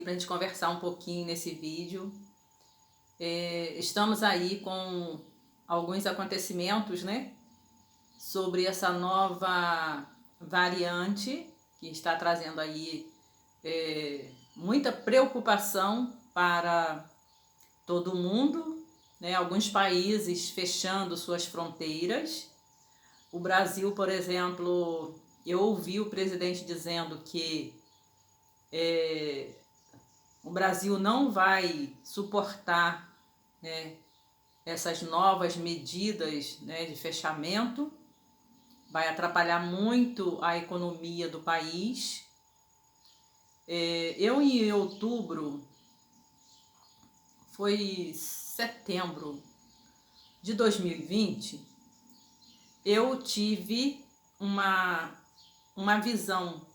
para a gente conversar um pouquinho nesse vídeo. Estamos aí com alguns acontecimentos, né, sobre essa nova variante que está trazendo aí muita preocupação para todo mundo, né? Alguns países fechando suas fronteiras. O Brasil, por exemplo, eu ouvi o presidente dizendo que o Brasil não vai suportar, né, essas novas medidas, né, de fechamento, vai atrapalhar muito a economia do país. Eu em outubro, foi setembro de 2020, eu tive uma visão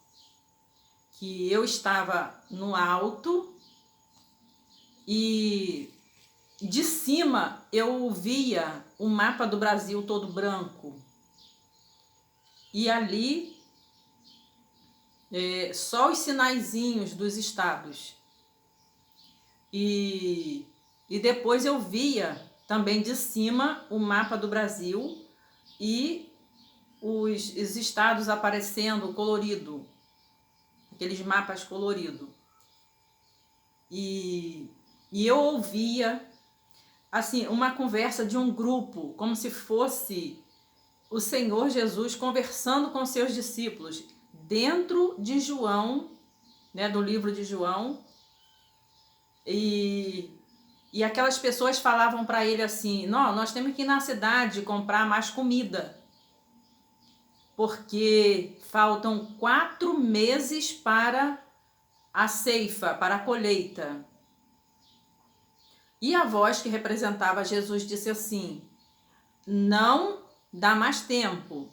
que eu estava no alto e de cima eu via o mapa do Brasil todo branco. E ali só os sinaizinhos dos estados. E depois eu via também de cima o mapa do Brasil e os estados aparecendo colorido, aqueles mapas coloridos. E eu ouvia assim uma conversa de um grupo, como se fosse o Senhor Jesus conversando com seus discípulos dentro de João, né, do livro de João. E aquelas pessoas falavam para ele assim: não, nós temos que ir na cidade comprar mais comida, porque faltam 4 meses para a ceifa, para a colheita. E a voz que representava Jesus disse assim: não dá mais tempo.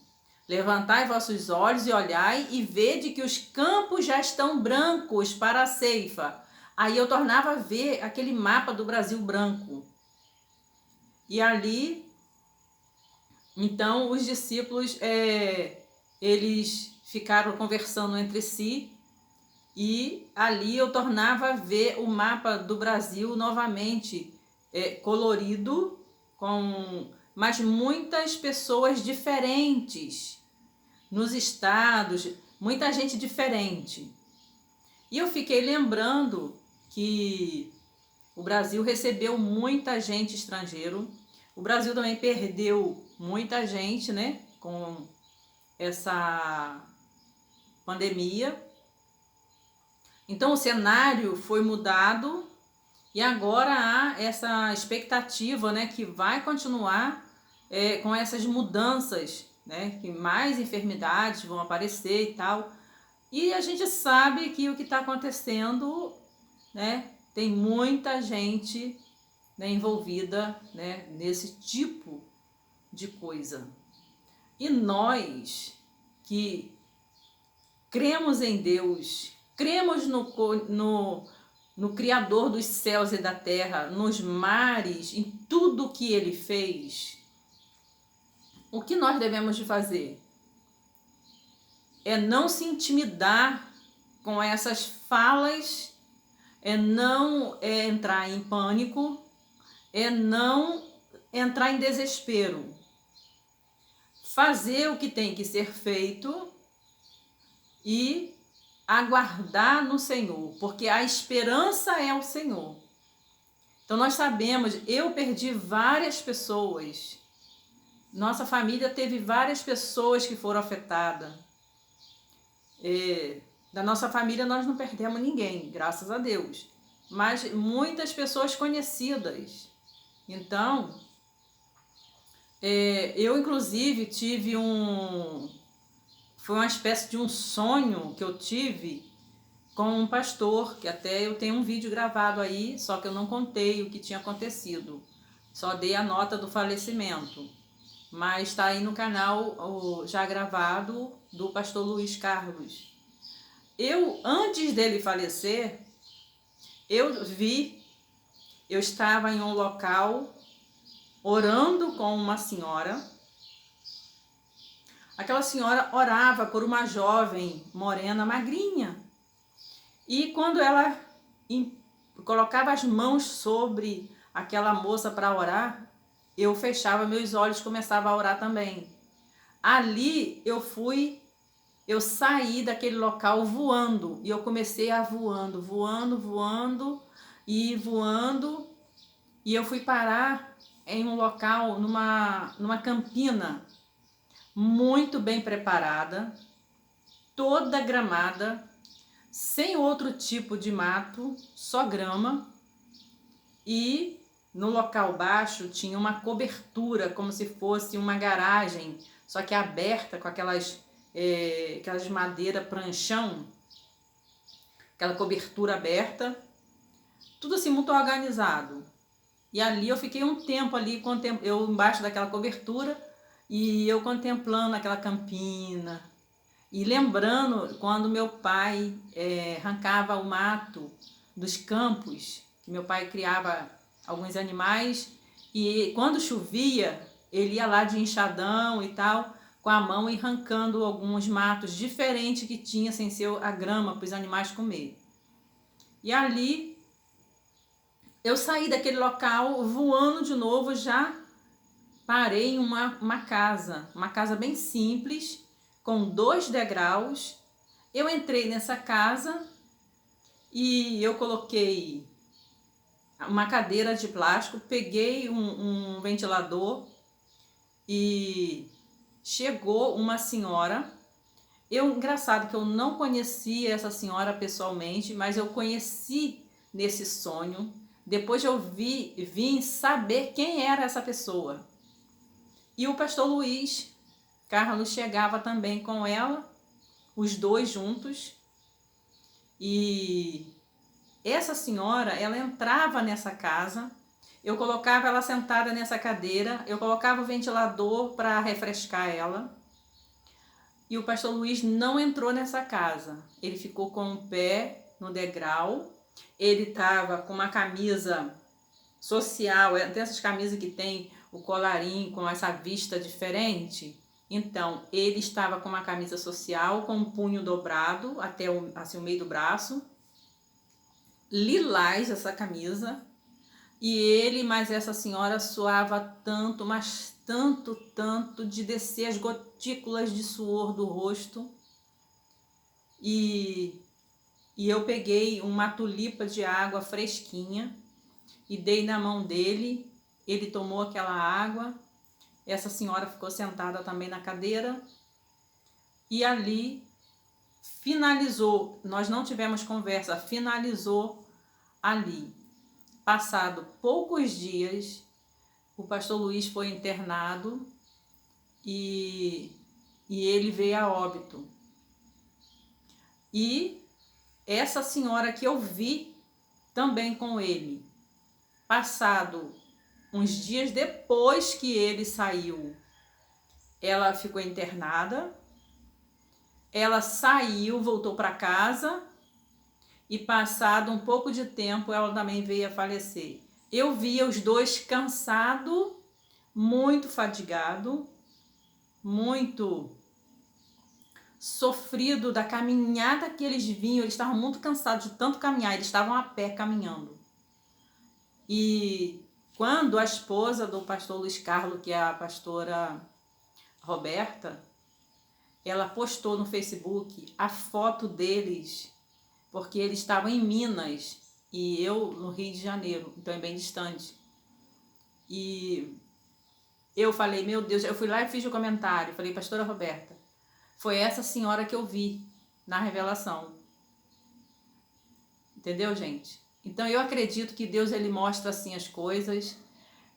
Levantai vossos olhos e olhai e vede que os campos já estão brancos para a ceifa. Aí eu tornava a ver aquele mapa do Brasil branco. E ali, então, os discípulos, eles ficaram conversando entre si. E ali eu tornava a ver o mapa do Brasil novamente colorido, mas muitas pessoas diferentes nos estados, muita gente diferente. E eu fiquei lembrando que o Brasil recebeu muita gente estrangeira. O Brasil também perdeu muita gente, né, com essa pandemia. Então o cenário foi mudado e agora há essa expectativa, né, que vai continuar com essas mudanças, né, que mais enfermidades vão aparecer e tal. E a gente sabe que o que está acontecendo, né, tem muita gente, né, envolvida, né, nesse tipo de coisa. E nós que cremos em Deus, cremos no Criador dos céus e da terra, nos mares, em tudo que Ele fez, o que nós devemos de fazer? É não se intimidar com essas falas, não entrar em pânico, não entrar em desespero. Fazer o que tem que ser feito e aguardar no Senhor, porque a esperança é o Senhor. Então nós sabemos, eu perdi várias pessoas, nossa família teve várias pessoas que foram afetadas. Da nossa família nós não perdemos ninguém, graças a Deus, mas muitas pessoas conhecidas. Então, eu inclusive tive foi uma espécie de um sonho que eu tive com um pastor, que até eu tenho um vídeo gravado aí, só que eu não contei o que tinha acontecido, só dei a nota do falecimento, mas está aí no canal já gravado, do pastor Luiz Carlos. Antes dele falecer, eu estava em um local orando com uma senhora. Aquela senhora orava por uma jovem morena, magrinha. E quando ela colocava as mãos sobre aquela moça para orar, eu fechava meus olhos e começava a orar também. Ali eu saí daquele local voando e eu comecei a voando, e eu fui parar em um local, numa campina muito bem preparada, toda gramada, sem outro tipo de mato, só grama, e no local baixo tinha uma cobertura, como se fosse uma garagem, só que aberta com aquelas madeira pranchão, aquela cobertura aberta, tudo assim muito organizado. E ali eu fiquei um tempo ali, eu embaixo daquela cobertura, e eu contemplando aquela campina, e lembrando quando meu pai arrancava o mato dos campos, que meu pai criava alguns animais, e quando chovia, ele ia lá de enxadão e tal, com a mão e arrancando alguns matos diferentes que tinha, sem ser a grama para os animais comer. E ali eu saí daquele local voando de novo, já parei em uma casa bem simples, com 2 degraus. Eu entrei nessa casa e eu coloquei uma cadeira de plástico, peguei um ventilador e chegou uma senhora. Engraçado que eu não conhecia essa senhora pessoalmente, mas eu conheci nesse sonho. Depois eu vim saber quem era essa pessoa. E o pastor Luiz Carlos chegava também com ela, os dois juntos. E essa senhora, ela entrava nessa casa, eu colocava ela sentada nessa cadeira, eu colocava o ventilador para refrescar ela. E o pastor Luiz não entrou nessa casa. Ele ficou com o pé no degrau. Ele estava com uma camisa social, tem essas camisas que tem o colarinho com essa vista diferente. Então, ele estava com uma camisa social, com um punho dobrado até assim, o meio do braço. Lilás essa camisa. E ele, mas essa senhora suava tanto, mas tanto, tanto, de descer as gotículas de suor do rosto. E eu peguei uma tulipa de água fresquinha e dei na mão dele. Ele tomou aquela água. Essa senhora ficou sentada também na cadeira. E ali finalizou. Nós não tivemos conversa, finalizou ali. Passado poucos dias, o pastor Luiz foi internado e ele veio a óbito. E essa senhora que eu vi também com ele, passado uns dias depois que ele saiu, ela ficou internada, ela saiu, voltou para casa, e passado um pouco de tempo ela também veio a falecer. Eu via os dois cansados, muito fadigado, muito sofrido da caminhada que eles vinham. Eles estavam muito cansados de tanto caminhar, eles estavam a pé caminhando. E quando a esposa do pastor Luiz Carlos, que é a pastora Roberta, ela postou no Facebook a foto deles, porque eles estavam em Minas e eu no Rio de Janeiro, então é bem distante. E eu falei, meu Deus, eu fui lá e fiz o comentário, falei, pastora Roberta, foi essa senhora que eu vi na revelação. Entendeu, gente? Então eu acredito que Deus, ele mostra assim as coisas.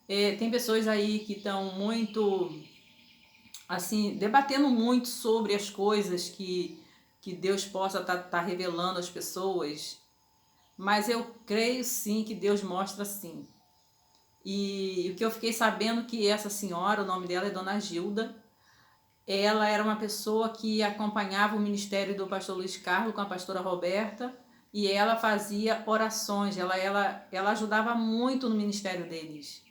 Tem pessoas aí que estão muito, assim, debatendo muito sobre as coisas que Deus possa tá revelando às pessoas. Mas eu creio sim que Deus mostra sim. E o que eu fiquei sabendo que essa senhora, o nome dela é Dona Gilda, ela era uma pessoa que acompanhava o ministério do pastor Luiz Carlos com a pastora Roberta, e ela fazia orações, ela ajudava muito no ministério deles.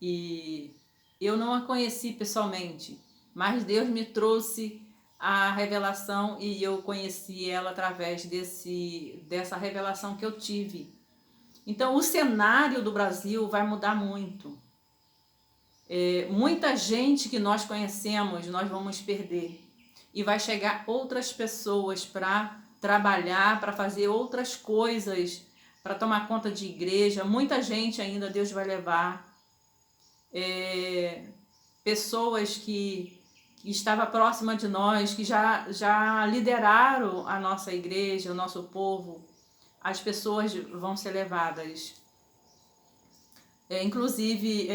E eu não a conheci pessoalmente, mas Deus me trouxe a revelação e eu conheci ela através dessa revelação que eu tive. Então, o cenário do Brasil vai mudar muito. Muita gente que nós conhecemos, nós vamos perder. E vai chegar outras pessoas para trabalhar, para fazer outras coisas, para tomar conta de igreja. Muita gente ainda Deus vai levar. Pessoas que estava próxima de nós, que já lideraram a nossa igreja, o nosso povo, as pessoas vão ser levadas. Inclusive,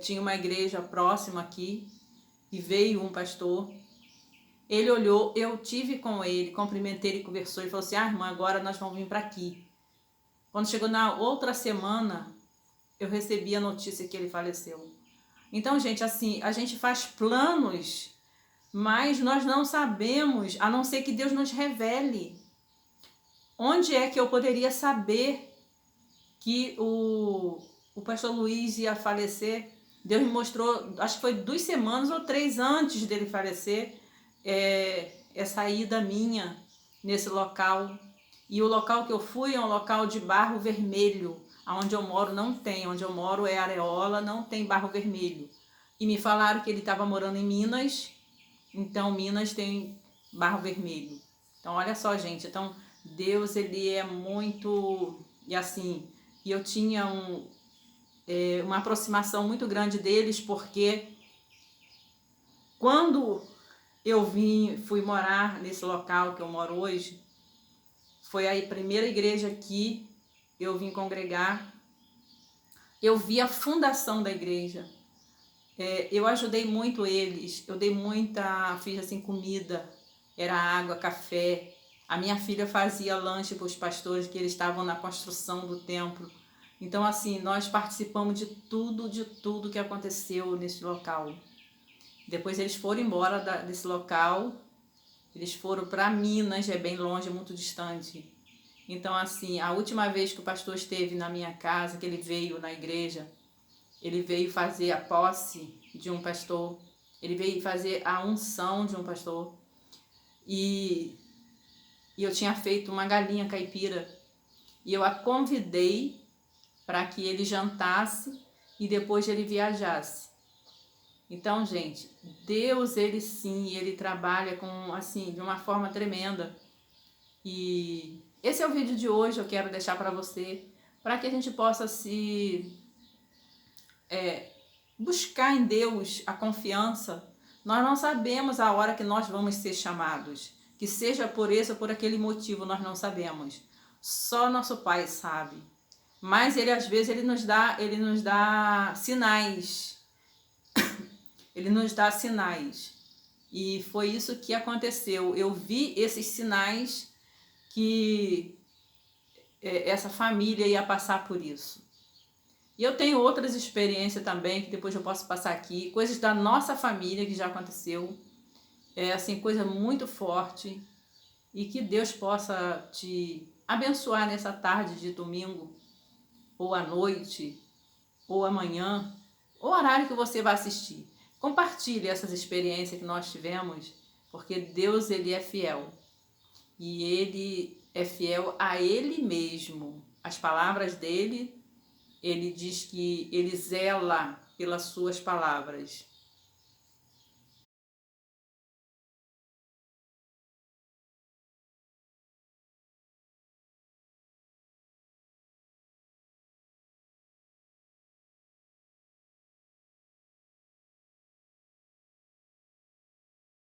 tinha uma igreja próxima aqui, e veio um pastor, ele olhou, eu tive com ele, cumprimentei, ele conversou e falou assim, irmã, agora nós vamos vir para aqui. Quando chegou na outra semana, eu recebi a notícia que ele faleceu. Então, gente, assim, a gente faz planos, mas nós não sabemos, a não ser que Deus nos revele. Onde é que eu poderia saber que o pastor Luiz ia falecer? Deus me mostrou, acho que foi 2 semanas ou 3 antes dele falecer, essa ida minha nesse local. E o local que eu fui é um local de barro vermelho. Onde eu moro não tem, onde eu moro é Areola, não tem barro vermelho. E me falaram que ele estava morando em Minas, então Minas tem barro vermelho. Então olha só, gente, então Deus, ele é muito, e assim, e eu tinha uma aproximação muito grande deles, porque quando eu fui morar nesse local que eu moro hoje, foi a primeira igreja que eu vim congregar. Eu vi a fundação da igreja. Eu ajudei muito eles, eu dei fiz assim comida, era água, café. A minha filha fazia lanche para os pastores que eles estavam na construção do templo. Então assim, nós participamos de tudo que aconteceu nesse local. Depois eles foram embora desse local, eles foram para Minas, é bem longe, é muito distante. Então assim, a última vez que o pastor esteve na minha casa, que ele veio na igreja, ele veio fazer a posse de um pastor, ele veio fazer a unção de um pastor, e eu tinha feito uma galinha caipira, e eu a convidei para que ele jantasse e depois ele viajasse. Então, gente, Deus, ele sim, ele trabalha com, assim, de uma forma tremenda. E esse é o vídeo de hoje, eu quero deixar para você, para que a gente possa buscar em Deus a confiança. Nós não sabemos a hora que nós vamos ser chamados, que seja por esse ou por aquele motivo, nós não sabemos. Só nosso Pai sabe. Mas ele às vezes ele nos dá sinais. Ele nos dá sinais. E foi isso que aconteceu. Eu vi esses sinais que essa família ia passar por isso. E eu tenho outras experiências também, que depois eu posso passar aqui, coisas da nossa família que já aconteceu, assim, coisa muito forte, e que Deus possa te abençoar nessa tarde de domingo, ou à noite, ou amanhã, ou horário que você vai assistir. Compartilhe essas experiências que nós tivemos, porque Deus, ele é fiel, e ele é fiel a ele mesmo. As palavras dele, ele diz que ele zela pelas suas palavras.